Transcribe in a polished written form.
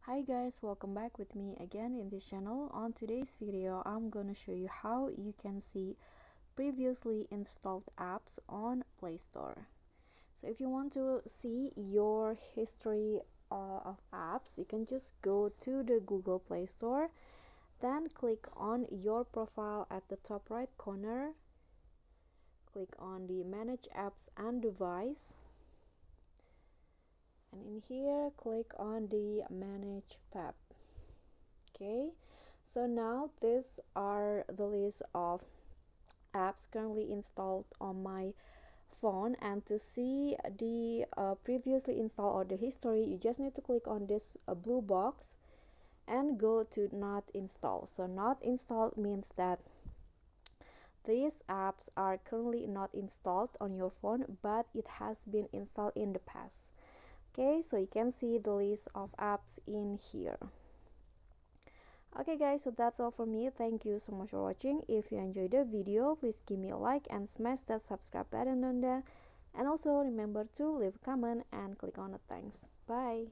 Hi guys, welcome back with me again in this channel. On today's video, I'm gonna show you how you can see previously installed apps on Play Store. So if you want to see your history of apps, you can just go to the Google Play Store, then click on your profile at the top right corner, click on the Manage Apps and Device, and in here click on the Manage tab. Okay, so now these are the list of apps currently installed on my phone, and to see the previously installed or the history, you just need to click on this blue box and go to not installed. So not installed means that these apps are currently not installed on your phone, but it has been installed in the past. Okay, so you can see the list of apps in here. Okay guys, so that's all for me. Thank you so much for watching. If you enjoyed the video, please give me a like and smash that subscribe button on there, and also remember to leave a comment and click on the thanks. Bye.